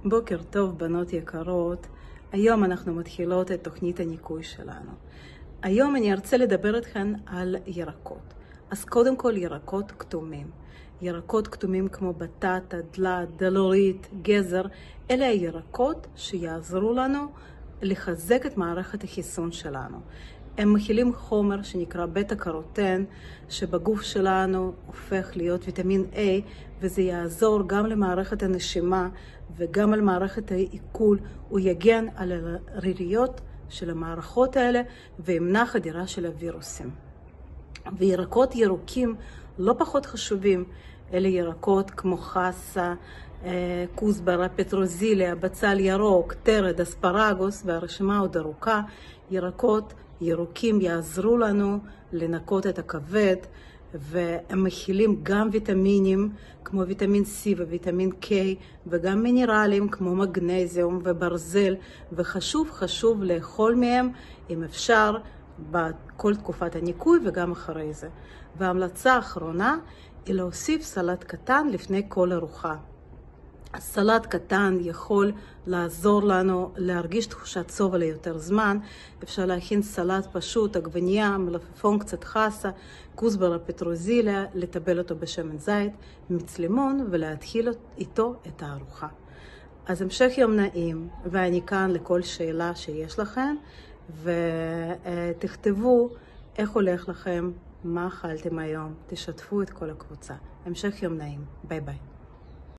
בוקר טוב בנות יקרות, היום אנחנו מתחילות את תוכנית הניקוי שלנו. היום אני ארצה לדבר איתכן על ירקות. אז קודם כל ירקות כתומים. ירקות כתומים כמו בטטה, דלעת, דלורית, גזר, אלה הירקות שיעזרו לנו לחזק את מערכת החיסון שלנו. הם מכילים חומר שנקרא בטא קרוטן, שבגוף שלנו הופך להיות ויטמין A, וזה יעזור גם למערכת הנשימה וגם על מערכת העיכול. הוא יגן על הריריות של המערכות האלה וימנע חדירה של הווירוסים. וירקות ירוקים לא פחות חשובים, אלה ירקות כמו חסה, כוסברה, פטרוזיליה, בצל ירוק, טרד, אספרגוס, והרשימה עוד ארוכה. ירקות ירוקים יעזרו לנו לנקות את הכבד, והם מכילים גם ויטמינים כמו ויטמין C וויטמין K, וגם מינרלים כמו מגנזיום וברזל, וחשוב לאכול מהם אם אפשר בכל תקופת הניקוי וגם אחרי זה. וההמלצה האחרונה היא להוסיף סלט קטן לפני כל ארוחה. סלט קטן יכול לעזור לנו להרגיש תחושת סובל ליותר זמן. אפשר להכין סלט פשוט, עגבנייה, מלפפון, קצת חסה, כוסברה, פטרוזיליה, לטבל אותו בשמן זית, מיץ לימון ולהתחיל איתו את הארוחה. אז המשך יום נעים, ואני כאן לכל שאלה שיש לכם, ותכתבו איך הולך לכם, מה אכלתם היום, תשתפו את כל הקבוצה. המשך יום נעים, ביי ביי.